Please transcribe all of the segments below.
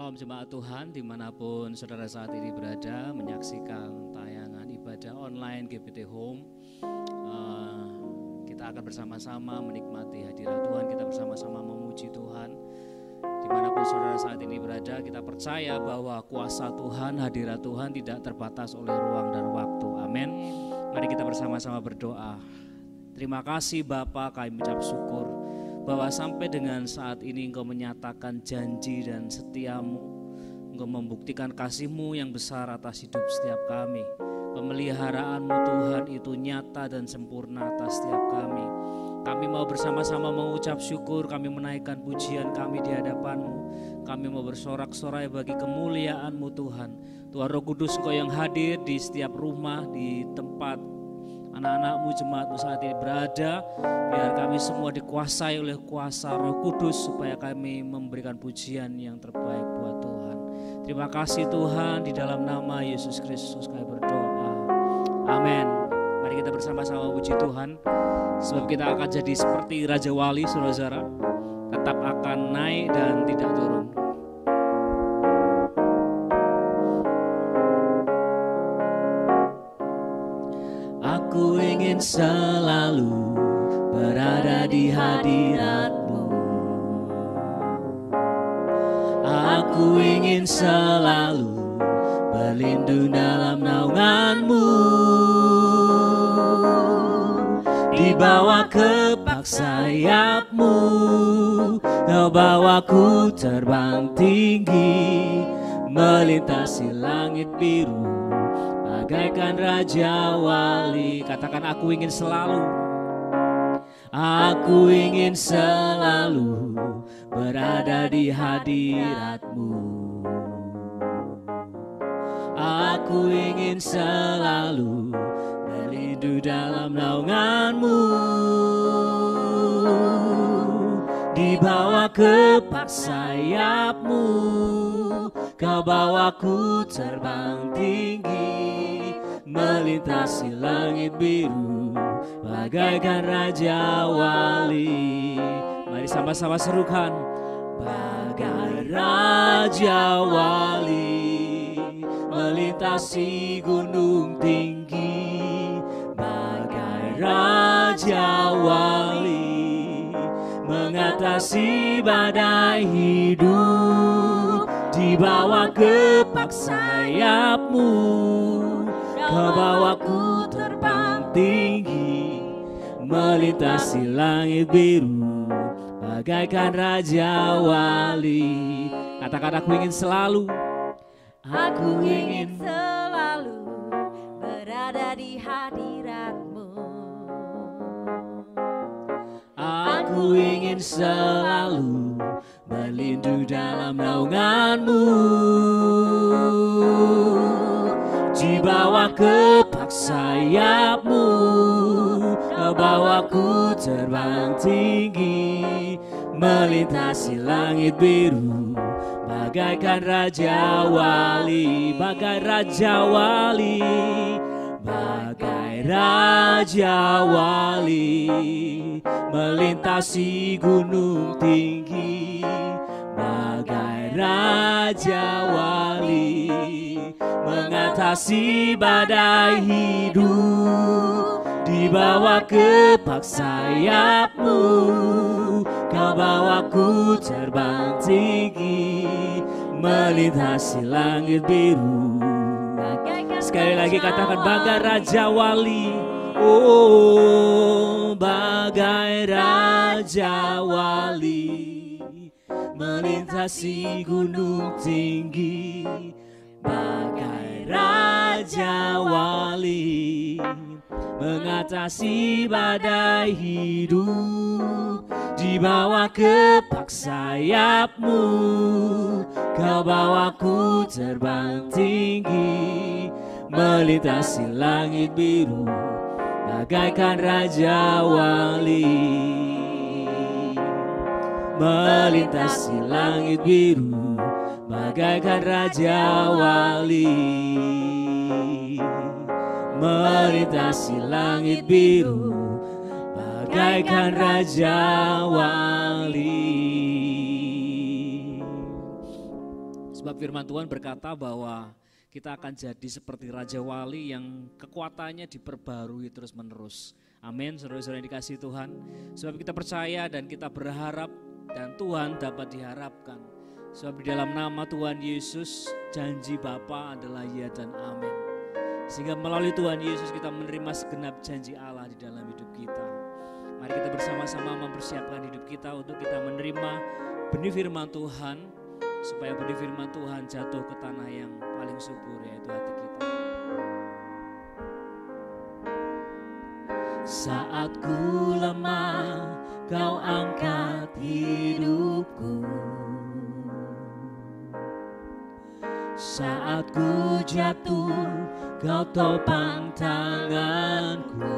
Shalom jemaat Tuhan dimanapun saudara saat ini berada menyaksikan tayangan ibadah online GPT Home. Kita akan bersama-sama menikmati hadirat Tuhan, kita bersama-sama memuji Tuhan. Dimanapun saudara saat ini berada, kita percaya bahwa kuasa Tuhan, hadirat Tuhan tidak terbatas oleh ruang dan waktu. Amin. Mari kita bersama-sama berdoa. Terima kasih Bapa, kami mengucap syukur bahwa sampai dengan saat ini Engkau menyatakan janji dan setiamu. Engkau membuktikan kasih-Mu yang besar atas hidup setiap kami. Pemeliharaanmu Tuhan itu nyata dan sempurna atas setiap kami. Kami mau bersama-sama mengucap syukur, kami menaikkan pujian kami di hadapan-Mu. Kami mau bersorak-sorai bagi kemuliaan-Mu Tuhan. Tuhan Roh Kudus Engkau yang hadir di setiap rumah, di tempat anak-anak-Mu jemaat-Mu saat ini berada, biar kami semua dikuasai oleh kuasa Roh Kudus supaya kami memberikan pujian yang terbaik buat Tuhan. Terima kasih Tuhan, di dalam nama Yesus Kristus kami berdoa. Amin. Mari kita bersama-sama puji Tuhan, sebab kita akan jadi seperti Raja Wali, saudara-saudara, tetap akan naik dan tidak turun. Aku ingin selalu berada di hadirat-Mu. Aku ingin selalu berlindung dalam naungan-Mu. Di bawah kepak sayap-Mu, Kau bawaku terbang tinggi, melintasi langit biru bagaikan Raja Wali. Katakan, aku ingin selalu. Aku ingin selalu berada di hadirat-Mu. Aku ingin selalu berlindung dalam naungan-Mu. Di bawah kepak sayap-Mu, Kau bawaku terbang tinggi, melintasi langit biru bagaikan Raja Wali. Mari sama-sama serukan. Bagai Raja Wali melintasi gunung tinggi, bagai Raja Wali mengatasi badai hidup. Di bawah kepak sayap-Mu, Kau bawaku terbang tinggi, melintasi langit biru bagaikan Raja Wali. Katakan, aku ingin selalu. Aku ingin selalu berada di hadirat-Mu. Aku ingin selalu berlindung dalam naungan-Mu. Di bawah kepak sayap-Mu, Kau bawaku terbang tinggi, melintasi langit biru bagaikan Raja Wali. Bagai Raja Wali, bagai Raja Wali melintasi gunung tinggi, bagai Raja Wali mengatasi badai hidup. Di bawah kepak sayap-Mu, Kau bawaku terbang tinggi, melintasi langit biru. Sekali lagi katakan, bagai Raja Wali. Oh, bagai Raja Wali melintasi gunung tinggi, bagai Raja Wali mengatasi badai hidup. Di bawah kepak sayap-Mu, Kau bawaku terbang tinggi, melintasi langit biru bagaikan Raja Wali. Melintasi langit biru bagaikan Raja Wali. Melintasi langit biru bagaikan Raja Wali. Sebab firman Tuhan berkata bahwa kita akan jadi seperti Raja Wali yang kekuatannya diperbarui terus menerus. Amin, saudara-saudara yang dikasihi Tuhan. Sebab kita percaya dan kita berharap dan Tuhan dapat diharapkan. Sebab di dalam nama Tuhan Yesus janji Bapa adalah ya dan amin. Sehingga melalui Tuhan Yesus kita menerima segenap janji Allah di dalam hidup kita. Mari kita bersama-sama mempersiapkan hidup kita untuk kita menerima benih firman Tuhan, supaya benih firman Tuhan jatuh ke tanah yang paling subur, yaitu hati kita. Saat ku lemah, Kau angkat hidupku. Saat ku jatuh, Kau topang tanganku.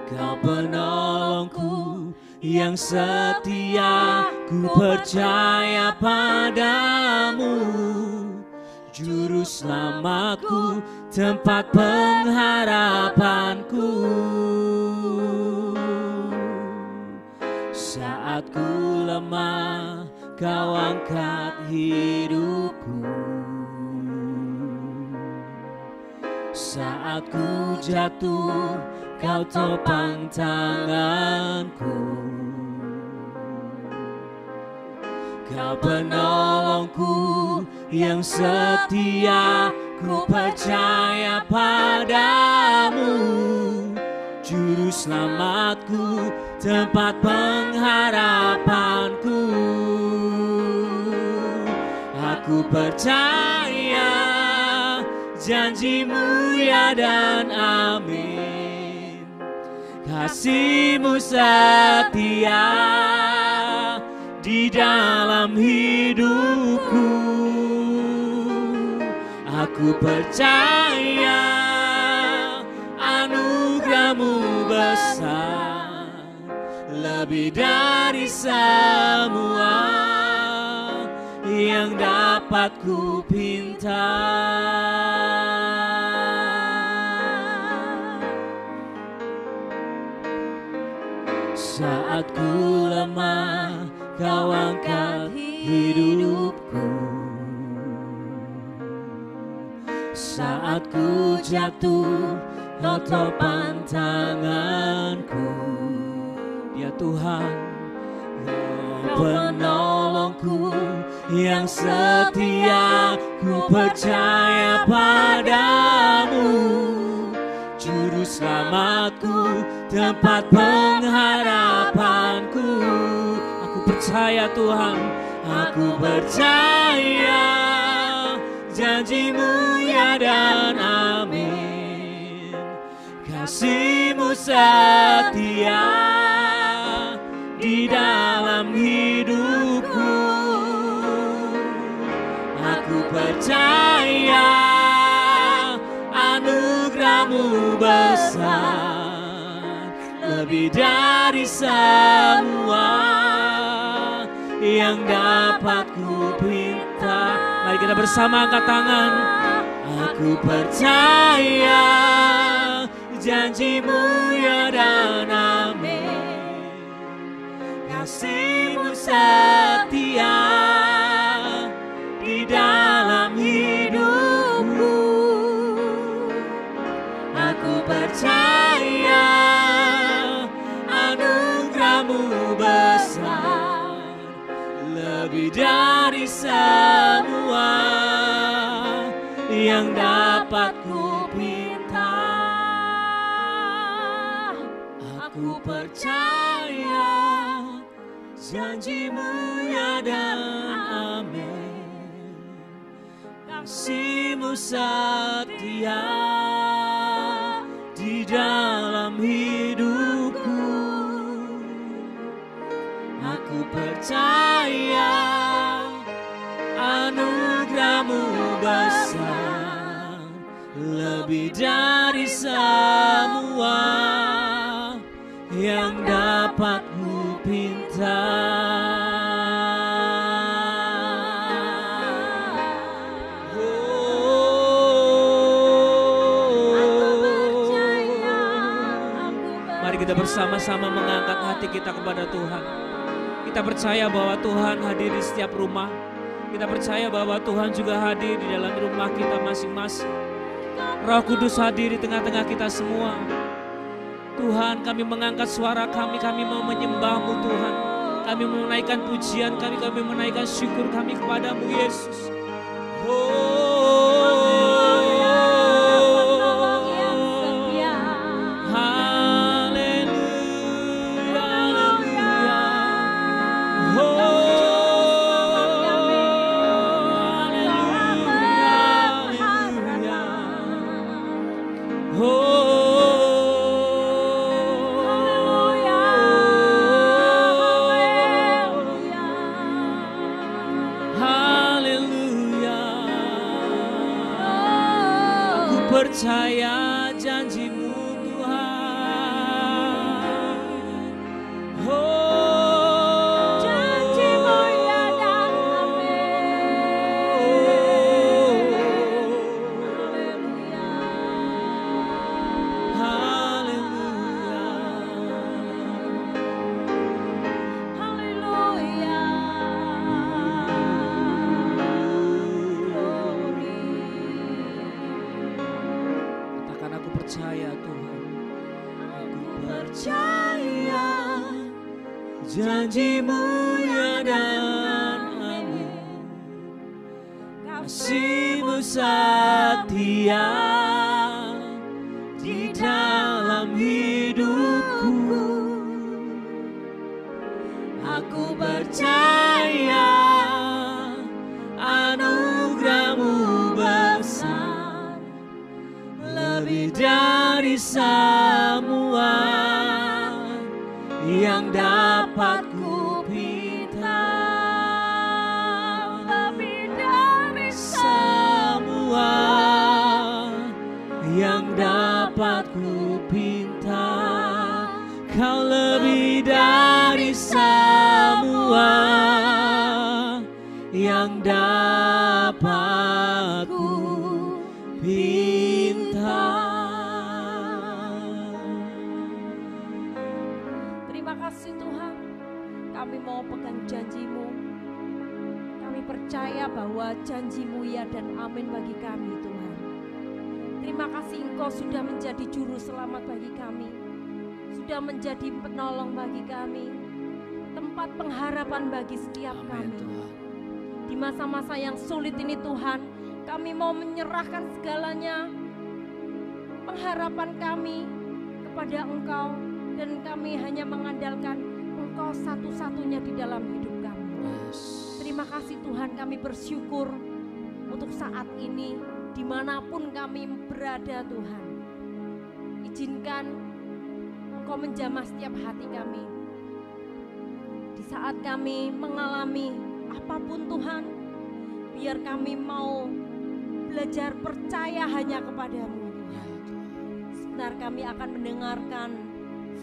Kau penolongku yang setia, ku percaya padamu. Juru selamatku, tempat pengharapanku. Saat ku lemah, Kau angkat hidupku. Saat ku jatuh, Kau topang tanganku. Kau penolongku yang setia, ku percaya padamu. Juru selamatku, tempat pengharapanku. Aku percaya janji-Mu ya dan amin. Kasih-Mu setia di dalam hidupku. Aku percaya anugerah-Mu besar, lebih dari semua yang dapat ku pinta. Saat ku lemah, Kau angkat hidupku. Saat ku jatuh, Kau topang tanganku. Ya Tuhan, Kau penolongku yang setia, ku percaya padamu. Juru selamatku, tempat pengharapanku. Aku percaya Tuhan, aku percaya janji-Mu ya dan amin. Kasih-Mu setia di dalam hidupku. Aku percaya anugerah-Mu besar, lebih dari semua yang dapat ku pinta. Mari kita bersama angkat tangan. Aku percaya janji-Mu ya dan amin. Kasih-Mu setia di dalam hidupku. Aku percaya anugerah-Mu besar, lebih dari semua yang dapat ku pinta. Aku percaya janji-Mu ya dan amin. Kasih-Mu setia di dalam hidupku. Aku percaya anugerah-Mu besar, lebih dari semua yang dapat ku pinta. Mari kita bersama-sama mengangkat hati kita kepada Tuhan. Kita Kita percaya bahwa Tuhan hadir di setiap rumah. Kita percaya bahwa Tuhan juga hadir di dalam rumah kita masing-masing. Roh Kudus hadir di tengah-tengah kita semua. Tuhan, kami mengangkat suara kami mau menyembah-Mu Tuhan. Kami mau menaikkan pujian kami menaikkan syukur kami kepadamu Yesus. Percaya janji-Mu Tuhan. Janji-Mu ya dan amin. Haleluya. Haleluya. Katakan aku percaya Tuhan. Aku percaya Janji-Mu ya dan amin. Kasih-Mu setia di dalam hidupku. Aku percaya anugerah-Mu besar, lebih dari semua yang dapat ku pinta, lebih dari semua yang dapat ku pinta. Kau lebih dari semua yang dapat ku pinta. Terima kasih Tuhan, kami mau pegang janji-Mu. Kami percaya bahwa janji-Mu ya dan amin bagi kami Tuhan. Terima kasih Engkau sudah menjadi juru selamat bagi kami, sudah menjadi penolong bagi kami, tempat pengharapan bagi setiap kami. Di masa-masa yang sulit ini Tuhan, kami mau menyerahkan segalanya, pengharapan kami kepada Engkau, dan kami hanya mengandalkan Engkau satu-satunya di dalam hidup kami. Terima kasih Tuhan, kami bersyukur untuk saat ini dimanapun kami berada Tuhan. Izinkan Engkau menjamah setiap hati kami. Di saat kami mengalami apapun Tuhan, biar kami mau belajar percaya hanya kepadamu Tuhan. Sebentar kami akan mendengarkan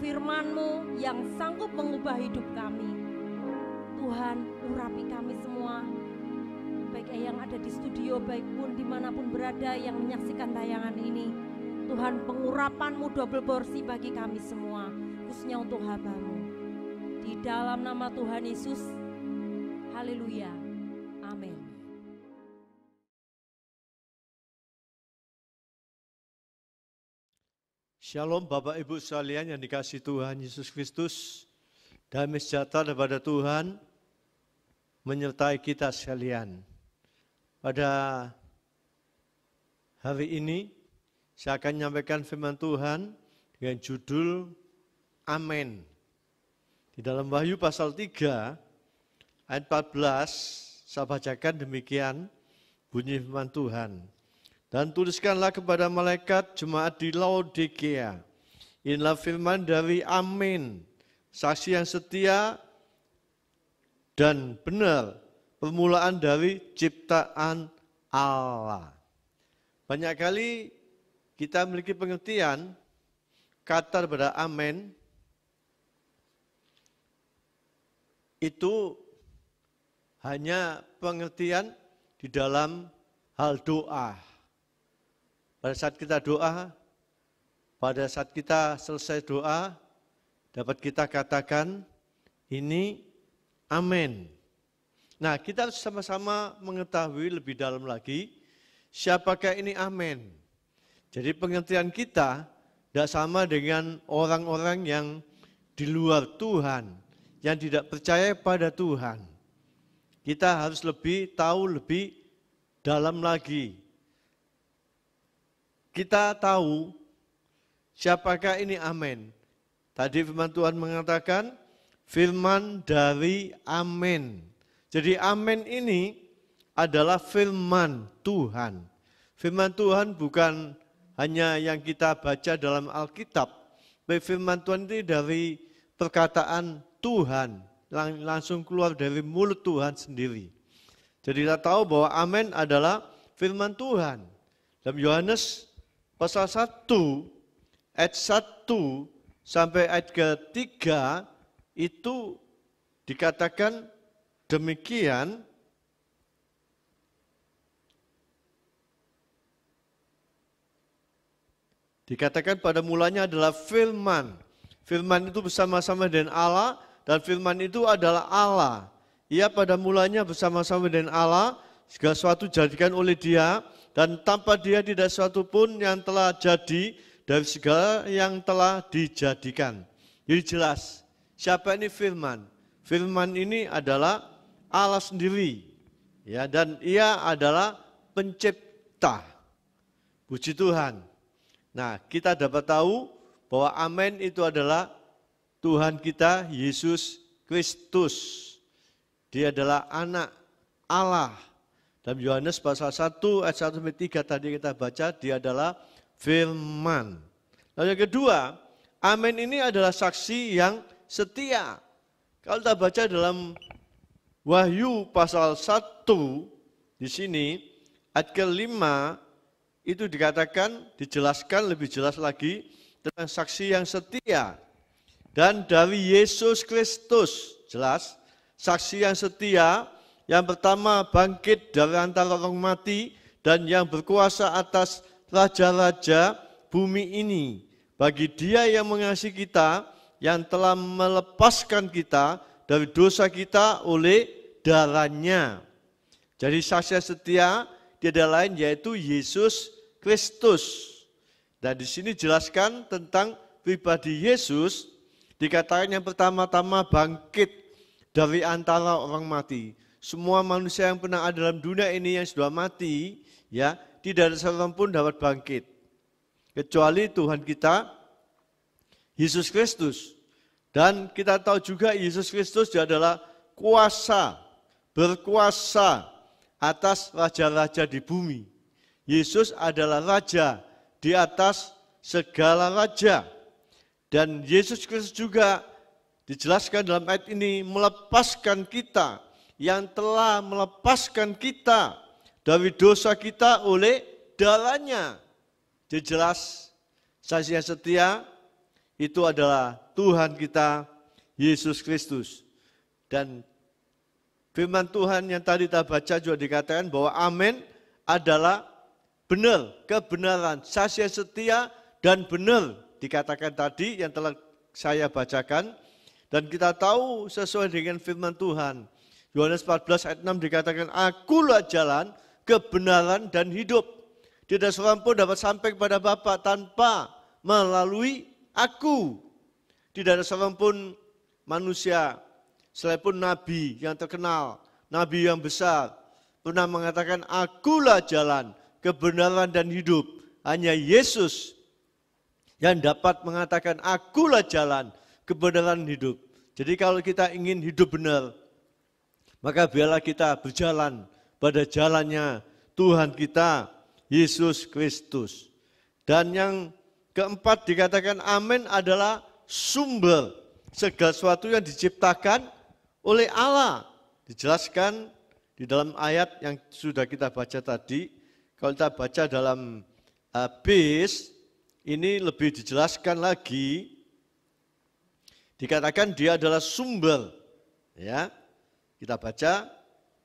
firman-Mu yang sanggup mengubah hidup kami. Tuhan, urapi kami semua, baik yang ada di studio, baik pun dimanapun berada yang menyaksikan tayangan ini. Tuhan, pengurapan-Mu double porsi bagi kami semua, khususnya untuk hamba-Mu. Di dalam nama Tuhan Yesus, haleluya, amin. Shalom Bapak Ibu sekalian yang dikasihi Tuhan Yesus Kristus. Damai sejahtera daripada Tuhan menyertai kita sekalian. Pada hari ini saya akan menyampaikan firman Tuhan dengan judul Amin. Di dalam Wahyu pasal 3 ayat 14 saya bacakan demikian bunyi firman Tuhan. Dan tuliskanlah kepada malaikat jemaat di Laodikia. Inilah firman dari Amin, saksi yang setia dan benar, permulaan dari ciptaan Allah. Banyak kali kita memiliki pengertian kata daripada Amin itu hanya pengertian di dalam hal doa. Pada saat kita doa, pada saat kita selesai doa, dapat kita katakan, ini Amin. Nah, kita harus sama-sama mengetahui lebih dalam lagi, siapakah ini amin. Jadi pengertian kita tidak sama dengan orang-orang yang di luar Tuhan, yang tidak percaya pada Tuhan. Kita harus lebih tahu lebih dalam lagi. Kita tahu siapakah ini amin. Tadi firman Tuhan mengatakan, firman dari amin. Jadi amin ini adalah firman Tuhan. Firman Tuhan bukan hanya yang kita baca dalam Alkitab. Firman Tuhan itu dari perkataan Tuhan, langsung keluar dari mulut Tuhan sendiri. Jadi kita tahu bahwa amin adalah firman Tuhan. Dalam Yohanes pasal 1, ayat 1 sampai ayat ke-3 itu dikatakan demikian. Dikatakan pada mulanya adalah firman. Firman itu bersama-sama dengan Allah dan firman itu adalah Allah. Ia pada mulanya bersama-sama dengan Allah, segala sesuatu dijadikan oleh Dia dan tanpa Dia tidak sesuatu pun yang telah jadi dari segala yang telah dijadikan. Jadi jelas, siapa ini firman? Firman ini adalah Allah sendiri. Ya, dan Ia adalah pencipta. Puji Tuhan. Nah, kita dapat tahu bahwa amin itu adalah Tuhan kita Yesus Kristus. Dia adalah anak Allah. Dalam Yohanes pasal 1 ayat 1 sampai 3 tadi kita baca, dia adalah firman. Lalu yang kedua, amin ini adalah saksi yang setia. Kalau kita baca dalam Wahyu pasal 1 di sini ayat ke-5 itu dikatakan, dijelaskan lebih jelas lagi tentang saksi yang setia. Dan dari Yesus Kristus, jelas, saksi yang setia, yang pertama bangkit dari antara orang mati, dan yang berkuasa atas raja-raja bumi ini. Bagi Dia yang mengasihi kita, yang telah melepaskan kita dari dosa kita oleh darah-Nya. Jadi saksi yang setia tiada lain yaitu Yesus Kristus. Dan di sini jelaskan tentang pribadi Yesus, dikatakan yang pertama-tama bangkit dari antara orang mati. Semua manusia yang pernah ada dalam dunia ini yang sudah mati, ya, tidak ada seorang pun dapat bangkit. Kecuali Tuhan kita, Yesus Kristus. Dan kita tahu juga Yesus Kristus dia adalah kuasa, berkuasa atas raja-raja di bumi. Yesus adalah raja di atas segala raja. Dan Yesus Kristus juga dijelaskan dalam ayat ini melepaskan kita, yang telah melepaskan kita dari dosa kita oleh darah-Nya. Jadi jelas saksi yang setia itu adalah Tuhan kita Yesus Kristus. Dan firman Tuhan yang tadi kita baca juga dikatakan bahwa amin adalah benar, kebenaran, saksi yang setia dan benar dikatakan tadi yang telah saya bacakan. Dan kita tahu sesuai dengan firman Tuhan. Yohanes 14 ayat 6 dikatakan, akulah jalan, kebenaran dan hidup. Tidak seorang pun dapat sampai kepada Bapa tanpa melalui aku. Tidak ada seorang pun manusia, selain pun nabi yang terkenal, nabi yang besar, pernah mengatakan, akulah jalan, kebenaran dan hidup. Hanya Yesus yang dapat mengatakan, akulah jalan, kebenaran dan hidup. Jadi kalau kita ingin hidup benar, maka biarlah kita berjalan pada jalannya Tuhan kita, Yesus Kristus. Dan yang keempat dikatakan amin adalah sumber segala sesuatu yang diciptakan oleh Allah. Dijelaskan di dalam ayat yang sudah kita baca tadi. Kalau kita baca dalam bis, ini lebih dijelaskan lagi. Dikatakan dia adalah sumber. Ya, kita baca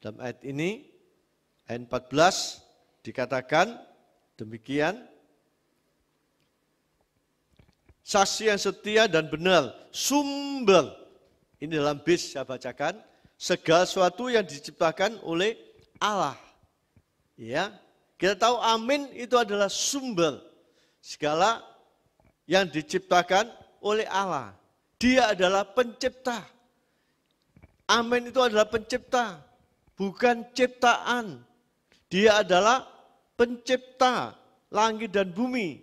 dalam ayat ini, ayat 14 dikatakan demikian. Saksi yang setia dan benar, sumber. Ini dalam bis saya bacakan. segala sesuatu yang diciptakan oleh Allah. Ya, kita tahu amin itu adalah sumber segala yang diciptakan oleh Allah. Dia adalah pencipta. Amin itu adalah pencipta, bukan ciptaan. Dia adalah pencipta langit dan bumi,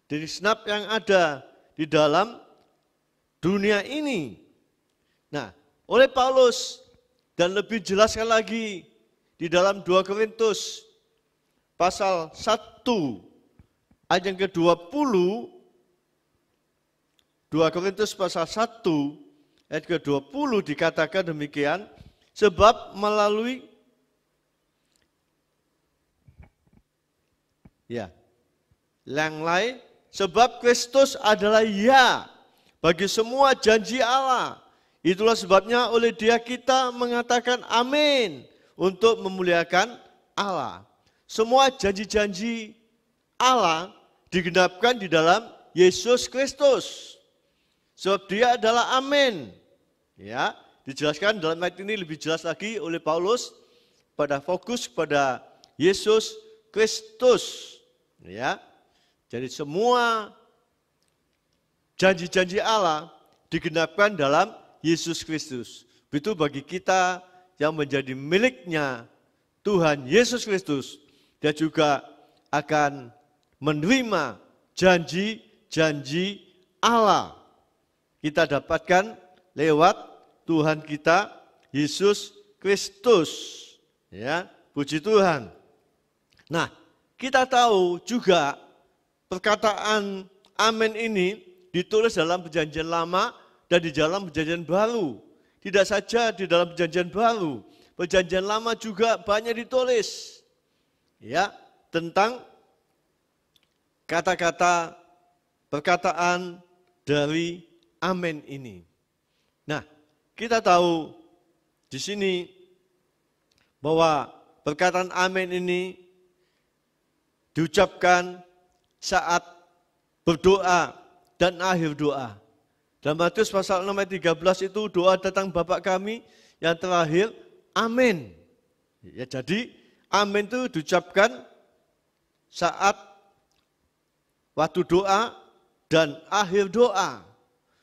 dari segenap yang ada di dalam dunia ini. Nah, oleh Paulus, dan lebih jelaskan lagi di dalam 2 Korintus pasal 1 ayat yang ke-20, 2 Korintus pasal 1 ayat ke-20 dikatakan demikian, sebab melalui yang lain, sebab Kristus adalah ya bagi semua janji Allah. Itulah sebabnya oleh Dia kita mengatakan amin untuk memuliakan Allah. Semua janji-janji Allah digenapkan di dalam Yesus Kristus. Sebab Dia adalah amin. Ya, dijelaskan dalam ayat ini lebih jelas lagi oleh Paulus pada fokus pada Yesus Kristus. Ya. Jadi semua janji-janji Allah digenapkan dalam Yesus Kristus. Begitu bagi kita yang menjadi miliknya Tuhan Yesus Kristus, dia juga akan menerima janji-janji Allah. Kita dapatkan lewat Tuhan kita Yesus Kristus. Ya, puji Tuhan. Nah, kita tahu juga perkataan amin ini ditulis dalam Perjanjian Lama dan di dalam Perjanjian Baru. Tidak saja di dalam Perjanjian Baru, Perjanjian Lama juga banyak ditulis. Ya, tentang kata-kata perkataan dari amin ini. Nah, kita tahu di sini bahwa perkataan amin ini diucapkan saat berdoa dan akhir doa. Dalam Matius pasal 6 ayat 13 itu doa tentang Bapa kami yang terakhir, amin. Ya, jadi amin itu diucapkan saat waktu doa dan akhir doa.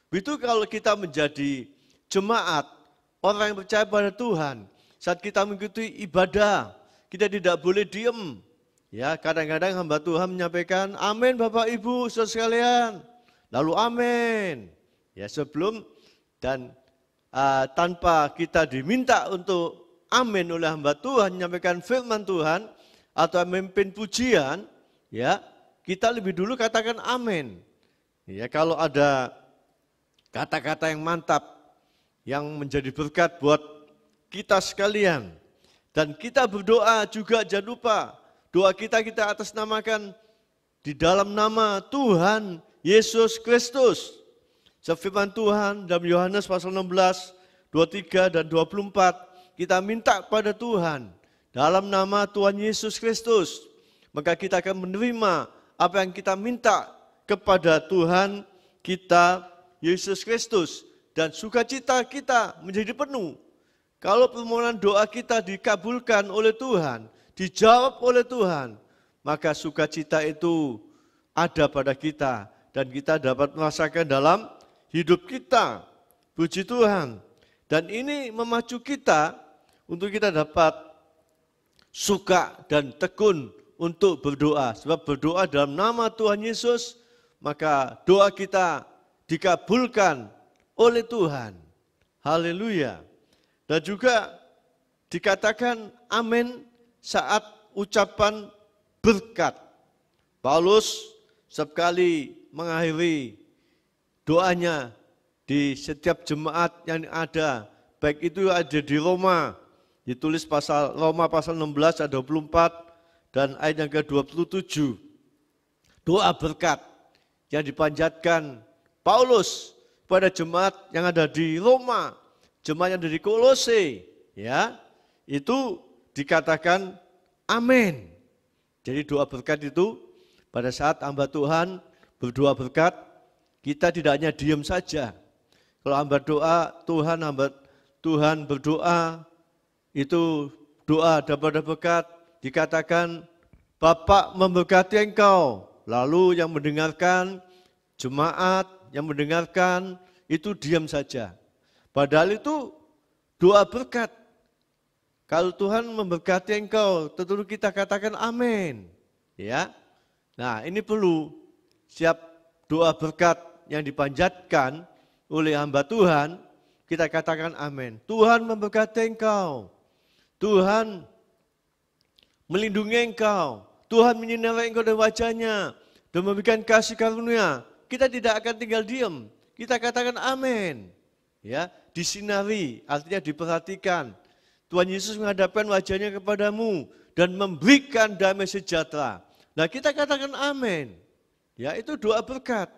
Begitu kalau kita menjadi jemaat, orang yang percaya pada Tuhan, saat kita mengikuti ibadah, kita tidak boleh diem. Ya, kadang-kadang hamba Tuhan menyampaikan, amin Bapak Ibu saudara sekalian, lalu amin. Ya, sebelum dan tanpa kita diminta untuk amin oleh hamba Tuhan, menyampaikan firman Tuhan atau memimpin pujian, ya, kita lebih dulu katakan amin. Ya, kalau ada kata-kata yang mantap, yang menjadi berkat buat kita sekalian. Dan kita berdoa juga, jangan lupa, doa kita atasnamakan di dalam nama Tuhan Yesus Kristus. Firman Tuhan dalam Yohanes pasal 16, 23 dan 24, kita minta kepada Tuhan dalam nama Tuhan Yesus Kristus. Maka kita akan menerima apa yang kita minta kepada Tuhan kita Yesus Kristus, dan sukacita kita menjadi penuh. Kalau permohonan doa kita dikabulkan oleh Tuhan, dijawab oleh Tuhan, maka sukacita itu ada pada kita dan kita dapat merasakan dalam hidup kita. Puji Tuhan. Dan ini memacu kita untuk kita dapat suka dan tekun untuk berdoa. Sebab berdoa dalam nama Tuhan Yesus, maka doa kita dikabulkan oleh Tuhan. Haleluya. Dan juga dikatakan amin saat ucapan berkat. Paulus sekali mengakhiri doanya di setiap jemaat yang ada, baik itu ada di Roma, ditulis Roma pasal 16 ayat 24 dan ayat yang ke-27. Doa berkat yang dipanjatkan Paulus pada jemaat yang ada di Roma, jemaat yang ada di Kolose, ya, itu dikatakan amin. Jadi doa berkat itu pada saat hamba Tuhan berdoa berkat, kita tidak hanya diam saja. Kalau hamba doa, Tuhan hamba Tuhan berdoa, itu doa daripada berkat, dikatakan Bapa memberkati engkau. Lalu yang mendengarkan, jemaat yang mendengarkan itu diam saja. Padahal itu doa berkat. Kalau Tuhan memberkati engkau, tentu kita katakan amin. Ya. Nah, ini perlu siap doa berkat yang dipanjatkan oleh hamba Tuhan, kita katakan amin. Tuhan memberkati engkau. Tuhan melindungi engkau. Tuhan menyinari engkau dari wajahnya dan memberikan kasih karunia. Kita tidak akan tinggal diam. Kita katakan amin. Ya, disinari artinya diperhatikan. Tuhan Yesus menghadapkan wajahnya kepadamu dan memberikan damai sejahtera. Nah, kita katakan amin. Ya, itu doa berkat.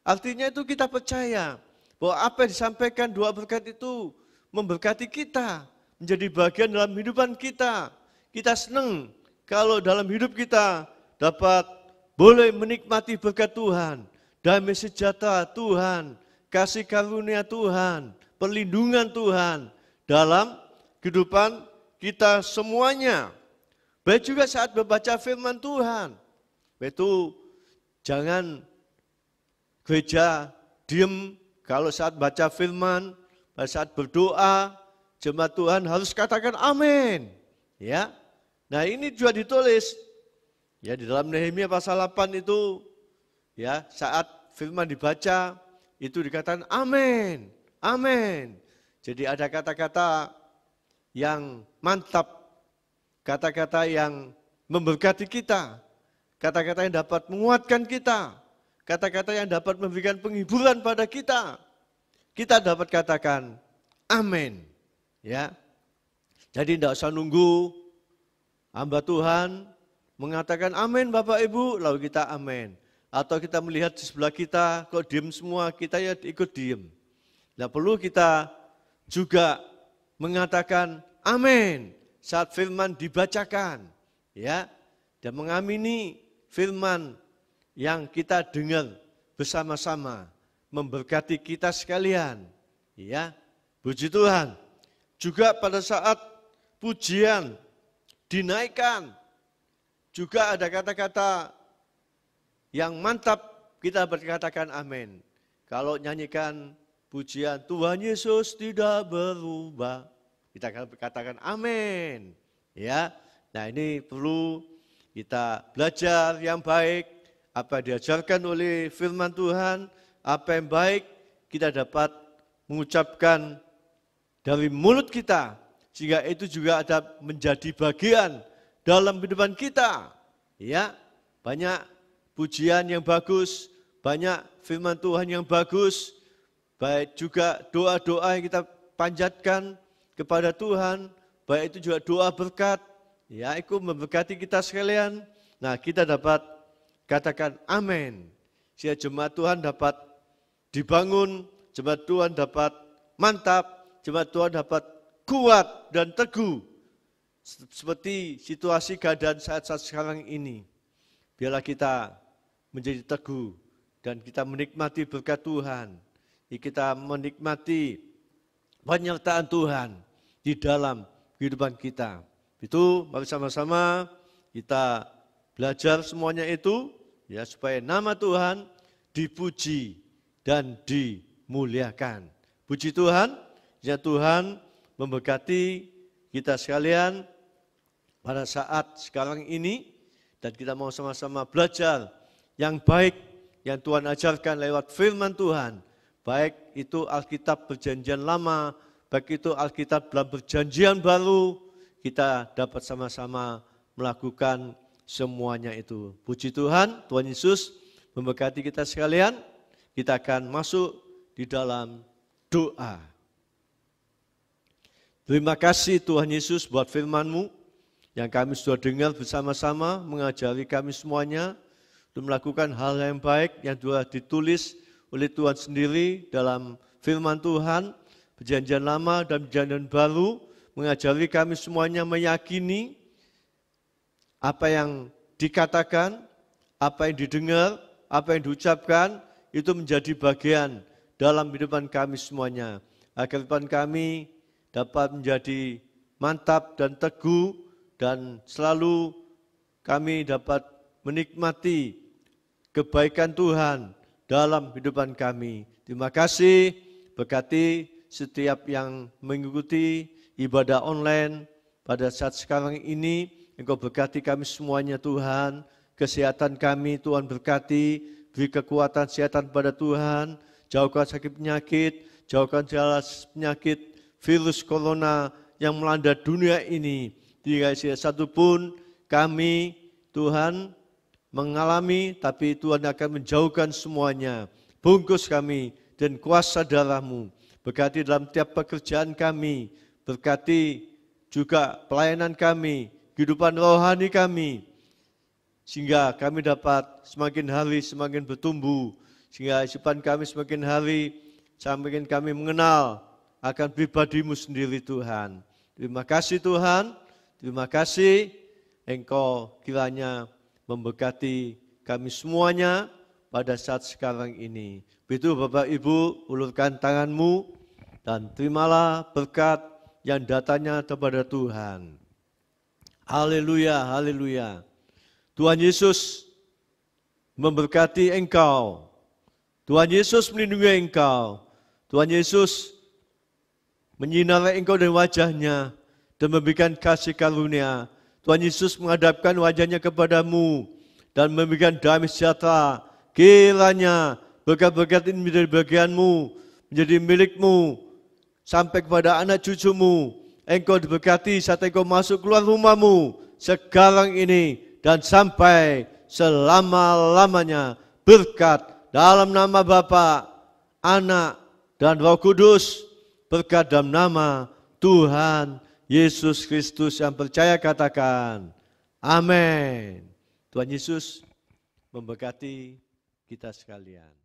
Artinya itu kita percaya bahwa apa yang disampaikan doa berkat itu memberkati kita, menjadi bagian dalam kehidupan kita. Kita senang kalau dalam hidup kita dapat boleh menikmati berkat Tuhan, damai sejahtera Tuhan, kasih karunia Tuhan, perlindungan Tuhan dalam kehidupan kita semuanya. Baik juga saat membaca firman Tuhan. Itu jangan gereja diem kalau saat baca firman, pada saat berdoa, jemaat Tuhan harus katakan amin. Ya. Nah, ini juga ditulis ya di dalam Nehemia pasal 8 itu ya, saat firman dibaca itu dikatakan amin. Amin. Jadi ada kata-kata yang mantap, kata-kata yang memberkati kita, kata-kata yang dapat menguatkan kita, kata-kata yang dapat memberikan penghiburan pada kita. Kita dapat katakan amin. Ya. Jadi tidak usah nunggu hamba Tuhan mengatakan amin Bapak Ibu, lalu kita amin. Atau kita melihat di sebelah kita kok diem semua, kita ya ikut diem. Nah, perlu kita juga mengatakan amin saat firman dibacakan. Ya. Dan mengamini firman yang kita dengar bersama-sama memberkati kita sekalian. Ya, puji Tuhan. Juga pada saat pujian dinaikkan, juga ada kata-kata yang mantap, kita berkatakan amin. Kalau nyanyikan pujian Tuhan Yesus tidak berubah, kita katakan amin. Ya, nah ini perlu kita belajar yang baik, apa yang diajarkan oleh firman Tuhan, apa yang baik kita dapat mengucapkan dari mulut kita, sehingga itu juga ada menjadi bagian dalam kehidupan kita. Ya, banyak pujian yang bagus, banyak firman Tuhan yang bagus, baik juga doa-doa yang kita panjatkan kepada Tuhan, baik itu juga doa berkat, ya itu memberkati kita sekalian. Nah, kita dapat katakan amin. Sehingga jemaat Tuhan dapat dibangun, jemaat Tuhan dapat mantap, jemaat Tuhan dapat kuat dan teguh. Seperti situasi keadaan saat-saat sekarang ini. Biarlah kita menjadi teguh dan kita menikmati berkat Tuhan. Kita menikmati penyertaan Tuhan di dalam kehidupan kita. Itu mari sama-sama kita belajar semuanya itu, ya supaya nama Tuhan dipuji dan dimuliakan. Puji Tuhan, ya Tuhan memberkati kita sekalian pada saat sekarang ini, dan kita mau sama-sama belajar yang baik yang Tuhan ajarkan lewat firman Tuhan. Baik itu Alkitab Perjanjian Lama, baik itu Alkitab dalam Perjanjian Baru, kita dapat sama-sama melakukan semuanya itu. Puji Tuhan, Tuhan Yesus memberkati kita sekalian. Kita akan masuk di dalam doa. Terima kasih Tuhan Yesus buat firman-Mu yang kami sudah dengar bersama-sama, mengajari kami semuanya untuk melakukan hal yang baik yang sudah ditulis oleh Tuhan sendiri dalam firman Tuhan, Perjanjian Lama dan Perjanjian Baru, mengajari kami semuanya meyakini apa yang dikatakan, apa yang didengar, apa yang diucapkan, itu menjadi bagian dalam kehidupan kami semuanya. Agar kehidupan kami dapat menjadi mantap dan teguh, dan selalu kami dapat menikmati kebaikan Tuhan dalam kehidupan kami. Terima kasih, berkati setiap yang mengikuti ibadah online pada saat sekarang ini. Engkau berkati kami semuanya Tuhan, kesehatan kami Tuhan berkati, beri kekuatan kesehatan pada Tuhan, jauhkan sakit penyakit, jauhkan segala penyakit virus corona yang melanda dunia ini. Tidak ada satupun kami Tuhan mengalami, tapi Tuhan akan menjauhkan semuanya. Bungkus kami dan kuasa darah-Mu. Berkati dalam tiap pekerjaan kami, berkati juga pelayanan kami, kehidupan rohani kami, sehingga kami dapat semakin hari semakin bertumbuh, sehingga kehidupan kami semakin hari semakin kami mengenal akan pribadi-Mu sendiri Tuhan. Terima kasih Tuhan, terima kasih Engkau kiranya memberkati kami semuanya pada saat sekarang ini. Begitu Bapak Ibu, ulurkan tangan-Mu dan terimalah berkat yang datangnya kepada Tuhan. Haleluya, haleluya. Tuhan Yesus memberkati engkau. Tuhan Yesus melindungi engkau. Tuhan Yesus menyinari engkau dengan wajahnya dan memberikan kasih karunia. Tuhan Yesus menghadapkan wajahnya kepadamu dan memberikan damai sejahtera. Kiranya berkat-berkat ini menjadi bagianmu, menjadi milikmu, sampai kepada anak cucumu. Engkau diberkati saat engkau masuk keluar rumahmu sekarang ini dan sampai selama-lamanya. Berkat dalam nama Bapa, Anak, dan Roh Kudus. Berkat dalam nama Tuhan Yesus Kristus yang percaya katakan amin. Tuhan Yesus memberkati kita sekalian.